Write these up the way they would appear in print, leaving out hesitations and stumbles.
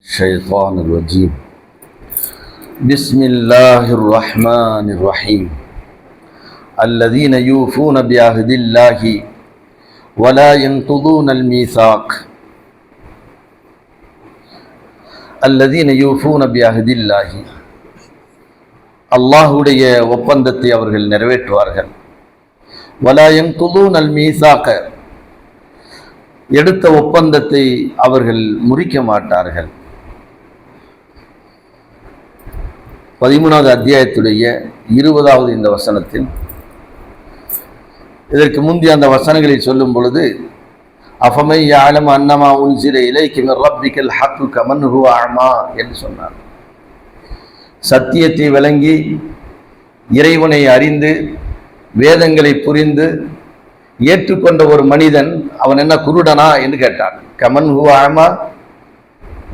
الشيطان الرجيم بسم الله الرحمن الرحيم الذين يوفون بعهد الله ولا ينقضون الميثاق الذين يوفون بعهد الله அல்லாஹ்வுடைய ஒப்பந்தத்தை அவர்கள் நிறைவேற்றுவார்கள். வலா யன்குதூன அல் மீசாக, எடுத்த ஒப்பந்தத்தை அவர்கள் முறிக்க மாட்டார்கள். 13வது அத்தியாயத்துடைய 20வது இந்த வசனத்தில் இதற்கு முந்தைய அந்த வசனங்களை சொல்லும் பொழுது அஃபமை யஅலம் அன்னமா உன்சில இலைக மின் ரப்பிக்கல் ஹக்கு கமன் ஹுவ அமா என்று சொன்னார். சத்தியத்தை விளங்கி இறைவனை அறிந்து வேதங்களை புரிந்து ஏற்றுக்கொண்ட ஒரு மனிதன் அவன் என்ன குருடனா என்று கேட்டான். கமன் ஹுவ அமா,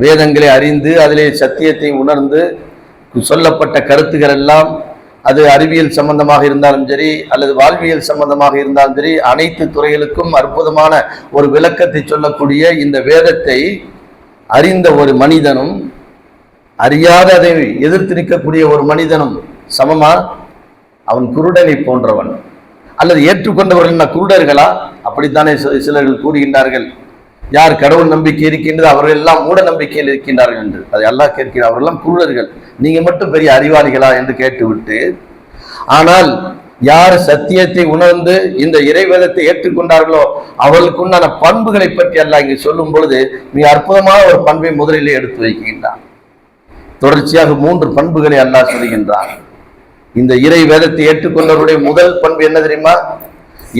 வேதங்களை அறிந்து அதிலே சத்தியத்தை உணர்ந்து சொல்லப்பட்ட கருத்துக்கள் எல்லாம் அது அறிவியல் சம்பந்தமாக இருந்தாலும் சரி அல்லது வாழ்வியல் சம்பந்தமாக இருந்தாலும் சரி அனைத்து துறைகளுக்கும் அற்புதமான ஒரு விளக்கத்தை சொல்லக்கூடிய இந்த வேதத்தை அறிந்த ஒரு மனிதனும் அறியாத அதை எதிர்த்து நிற்கக்கூடிய ஒரு மனிதனும் சமமா? அவன் குருடனை போன்றவன். அல்லது ஏற்றுக்கொண்டவர்கள் குருடர்களா? அப்படித்தானே சிலர்கள் கூறுகின்றார்கள். யார் கடவுள் நம்பிக்கை இருக்கின்றது அவர்கள் எல்லாம் மூட நம்பிக்கையில் இருக்கின்றார்கள் என்று. அதை அல்லாஹ் கேட்கிறார், அவர்களெல்லாம் குருடர்கள், நீங்க மட்டும் பெரிய அறிவாளிகளா என்று கேட்டுவிட்டு, ஆனால் யார் சத்தியத்தை உணர்ந்து இந்த இறைவேதத்தை ஏற்றுக்கொண்டார்களோ அவர்களுக்கு உண்டான பண்புகளை பற்றி அல்லாஹ் இங்கு சொல்லும் பொழுது மிக அற்புதமான ஒரு பண்பை முதலிலே எடுத்து வைக்கின்றார். தொடர்ச்சியாக 3 பண்புகளை அல்லாஹ் சொல்கின்றார். இந்த இறை வேதத்தை ஏற்றுக்கொண்டவருடைய முதல் பண்பு என்ன தெரியுமா?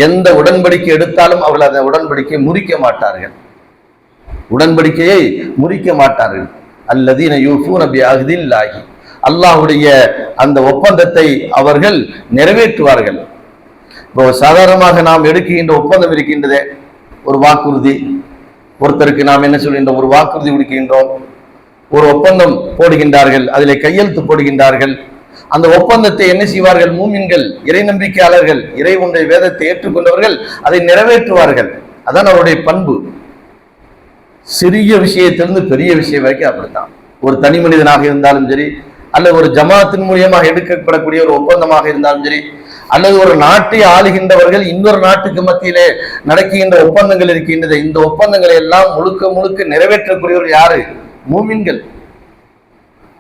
எந்த உடன்படிக்கை எடுத்தாலும் அவர்கள் அந்த உடன்படிக்கையை முறிக்க மாட்டார்கள். உடன்படிக்கையை முறிக்க மாட்டார்கள். அல்லதீன யூஃபூன பிஅஹ்தில்லாஹி, அல்லாஹ்வுடைய அந்த ஒப்பந்தத்தை அவர்கள் நிறைவேற்றுவார்கள். இப்போ சாதாரணமாக நாம் எடுக்கின்ற ஒப்பந்தம் இருக்கின்றதே, ஒரு வாக்குறுதி, ஒருத்தருக்கு நாம் என்ன சொல்கின்றோம், ஒரு வாக்குறுதி கொடுக்கின்றோம், ஒரு ஒப்பந்தம் போடுகின்றார்கள், அதிலே கையெழுத்து போடுகின்றார்கள். அந்த ஒப்பந்தத்தை என்ன செய்வார்கள்? மூமின்கள், இறை நம்பிக்கையாளர்கள், இறைவனுடைய வேதத்தை ஏற்றுக்கொண்டவர்கள் அதை நிறைவேற்றுவார்கள். அதான் அவருடைய பண்பு. சிறிய விஷயத்திலிருந்து பெரிய விஷயம் வரைக்கும் அப்படித்தான். ஒரு தனி மனிதனாக இருந்தாலும் சரி, அல்லது ஒரு ஜமாத்தின் மூலியமாக எடுக்கப்படக்கூடிய ஒரு ஒப்பந்தமாக இருந்தாலும் சரி, அல்லது ஒரு நாட்டை ஆளுகின்றவர்கள் இன்னொரு நாட்டுக்கு மத்தியிலே நடக்கின்ற ஒப்பந்தங்கள் இருக்கின்றது. இந்த ஒப்பந்தங்களை எல்லாம் முழுக்க முழுக்க நிறைவேற்றக்கூடியவர் யாரு? மூமின்கள்.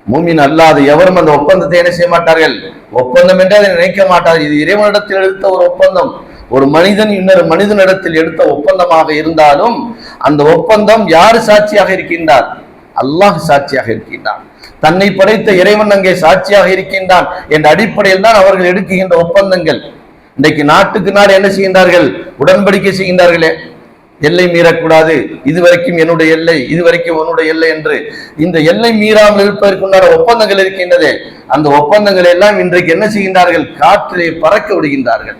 மூமின் அல்லாத எவரும் அந்த ஒப்பந்தத்தை என்ன செய்ய மாட்டார்கள்? ஒப்பந்தம் என்றே அதை நினைக்க மாட்டார்கள். இது இறைவனிடத்தில் எடுத்த ஒரு ஒப்பந்தம். ஒரு மனிதன் இன்னொரு மனிதனிடத்தில் எடுத்த ஒப்பந்தமாக இருந்தாலும் அந்த ஒப்பந்தம் யார் சாட்சியாக இருக்கின்றார்? அல்லாஹ் சாட்சியாக இருக்கின்றான். தன்னை படைத்த இறைவன் அங்கே சாட்சியாக இருக்கின்றான் என்ற அடிப்படையில் தான் அவர்கள் எடுக்குகின்ற ஒப்பந்தங்கள். இன்றைக்கு நாட்டுக்கு நாடு என்ன செய்கின்றார்கள்? உடன்படிக்கை செய்கின்றார்களே, எல்லை மீறக்கூடாது, இதுவரைக்கும் என்னுடைய எல்லை, இதுவரைக்கும் உன்னுடைய எல்லை என்று இந்த எல்லை மீறாமல் இருப்பதற்குண்டான ஒப்பந்தங்கள் இருக்கின்றதே, அந்த ஒப்பந்தங்கள் எல்லாம் இன்றைக்கு என்ன செய்கின்றார்கள்? காற்றிலே பறக்க விடுகின்றார்கள்.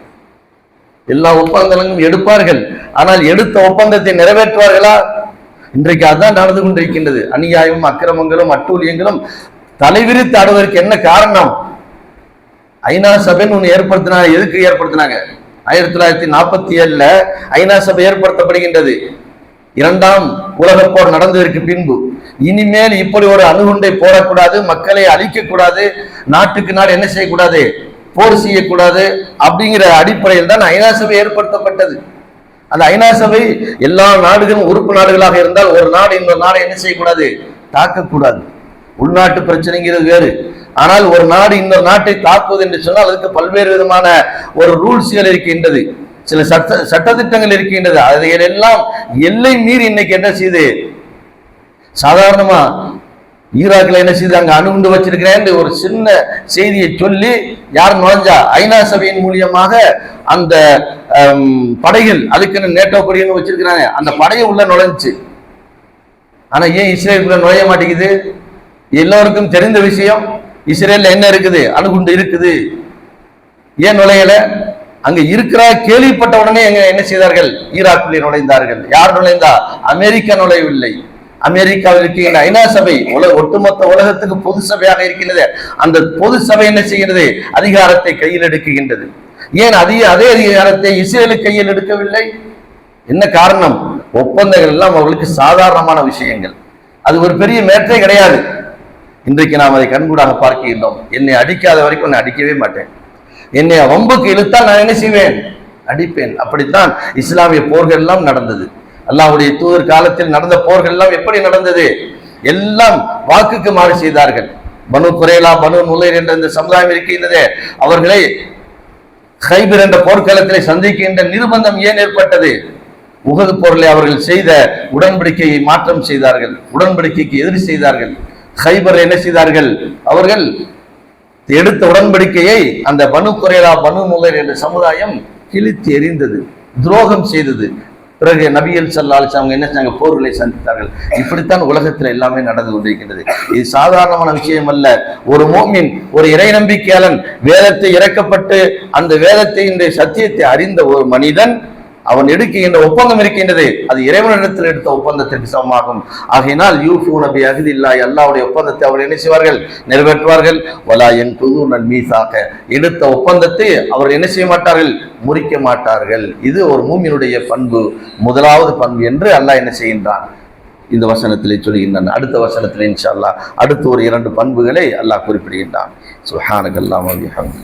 எல்லா ஒப்பந்தங்களும் எடுப்பார்கள், ஆனால் எடுத்த ஒப்பந்தத்தை நிறைவேற்றுவார்களா? இன்றைக்கு அதான் நடந்து கொண்டிருக்கின்றது. அநியாயமும் அக்கிரமங்களும் அட்டூழியங்களும் தலைவிரித்து ஆடுவதற்கு என்ன காரணம்? ஐநா சபைன்னு ஒன்று ஏற்படுத்தினாங்க. எதுக்கு ஏற்படுத்தினாங்க? 1947 ஐநா சபை ஏற்படுத்தப்படுகின்றது. 2ஆம் உலகப் போர் நடந்ததற்கு பின்பு. இனிமேல் இப்படி ஒரு அணுகுண்டை போடக்கூடாது, மக்களை அழிக்கக்கூடாது, நாட்டுக்கு நாடு என்ன செய்யக்கூடாது, போர் செய்யக்கூடாது அப்படிங்கிற அடிப்படையில் தான் ஐநா சபை ஏற்படுத்தப்பட்டது. அந்த ஐநா சபை எல்லா நாடுகளும் உறுப்பு நாடுகளாக இருந்தால் ஒரு நாடு இன்னொரு நாடை என்ன செய்யக்கூடாது, தாக்கக்கூடாது. உள்நாட்டு பிரச்சனைங்கிறது வேறு. ஆனால் ஒரு நாடு இன்னொரு நாட்டை தாக்குவது என்று சொன்னால் அதுக்கு பல்வேறு விதமான ஒரு ரூல்ஸ்கள் இருக்கின்றது, சில சட்டத்திட்டங்கள் இருக்கின்றது. அதையெல்லாம் எல்லை மீறி இன்னைக்கு என்ன செய்யுது? சாதாரணமா ஈராக்ல என்ன செய்யுது, அங்க அணுகுண்டு வச்சிருக்கிறேன் ஒரு சின்ன செய்தியை சொல்லி யார் நுழைஞ்சா, ஐநா சபையின் மூலியமாக அந்த படைகள், அதுக்குன்னு நேட்டோ கொடின்னு வச்சிருக்கிறாங்க, அந்த படையை உள்ள நுழைஞ்சு. ஆனா ஏன் இஸ்ரேலுக்குள்ள நுழைய மாட்டேங்குது? எல்லோருக்கும் தெரிந்த விஷயம். இஸ்ரேல்ல என்ன இருக்குது? அணுகுண்டு இருக்குது. ஏன் நுழையல? அங்க இருக்கிற கேள்விப்பட்ட உடனே என்ன செய்தார்கள்? ஈராக்கில் நுழைந்தார்கள். யார் நுழைந்தா? அமெரிக்கா நுழையவில்லை. அமெரிக்காவில் இருக்கின்ற ஐநா சபை ஒட்டுமொத்த உலகத்துக்கு பொது சபையாக இருக்கின்றது. அந்த பொது சபை என்ன செய்கிறது? அதிகாரத்தை கையில் எடுக்குகின்றது. ஏன் அதே அதிகாரத்தை இஸ்ரேலுக்கு கையில் எடுக்கவில்லை? என்ன காரணம்? ஒப்பந்தங்கள் எல்லாம் அவர்களுக்கு சாதாரணமான விஷயங்கள். அது ஒரு பெரிய மேற்றே கிடையாது. இன்றைக்கு நாம் அதை கண்கூடாக பார்க்கின்றோம். என்னை அடிக்காத வரைக்கும் நான் அடிக்கவே மாட்டேன், என்னை வம்புக்கு இழுத்தால் நான் என்ன செய்வேன், அடிப்பேன். அப்படித்தான் இஸ்லாமிய போர்கள் எல்லாம் நடந்தது. அல்லாஹ்வுடைய தூதர் காலத்தில் நடந்த போர்கள் எல்லாம் எப்படி நடந்தது? எல்லாம் வாக்குக்கு மாறு செய்தார்கள். பனு குறைலா, பனு நுலைர் என்ற இந்த சமுதாயம் இருக்கின்றதே, அவர்களை கைபர் என்ற போர்க்களத்திலே சந்திக்கின்ற நிர்பந்தம் ஏன் ஏற்பட்டது? உஹது போரிலே அவர்கள் செய்த உடன்படிக்கையை மாற்றம் செய்தார்கள், உடன்படிக்கைக்கு எதிரி செய்தார்கள். கைபர் என்ன செய்தார்கள்? அவர்கள் எடுத்த உடன்படிக்கையை அந்த பனு குறைலா, பனு நுலைர் என்ற சமுதாயம் கிழித்து எறிந்தது, துரோகம் செய்தது. பிறகு நபிகள் ஸல்லல்லாஹு அலைஹி வஸல்லம் என்ன செஞ்சாங்க? போர்களை சந்தித்தார்கள். இப்படித்தான் உலகத்தில் எல்லாமே நடந்து கொண்டிருக்கின்றது. இது சாதாரணமான விஷயம் அல்ல. ஒரு மோமின், ஒரு இறை நம்பிக்கையாளன், வேதத்தை இறக்கப்பட்டு அந்த வேதத்தை இந்த சத்தியத்தை அறிந்த ஒரு மனிதன், அவன் எடுக்கின்ற ஒப்பந்தம் இருக்கின்றது, அது இறைவனிடத்தில் எடுத்த ஒப்பந்தத்திற்கு சமமாகும். ஆகையினால் யூஃபூன பி அஹ்தில்லாஹி, அல்லாஹ்வுடைய ஒப்பந்தத்தை அவர் என்ன செய்வார்கள்? நிறைவேற்றுவார்கள். வலா யன்குதுனல் மீசாக, எடுத்த ஒப்பந்தத்தை அவர் என்ன செய்ய மாட்டார்கள்? முறிக்க மாட்டார்கள். இது ஒரு மூமினுடைய பண்பு, முதலாவது பண்பு என்று அல்லாஹ் என்ன செய்கின்றான்? இந்த வசனத்திலே சொல்கின்றான். அடுத்த வசனத்திலே இன்ஷா அல்லாஹ் அடுத்த ஒரு 2 பண்புகளை அல்லாஹ் குறிப்பிடுகின்றான். சுப்ஹானக்கல்லாஹு வ பிஹம்திக.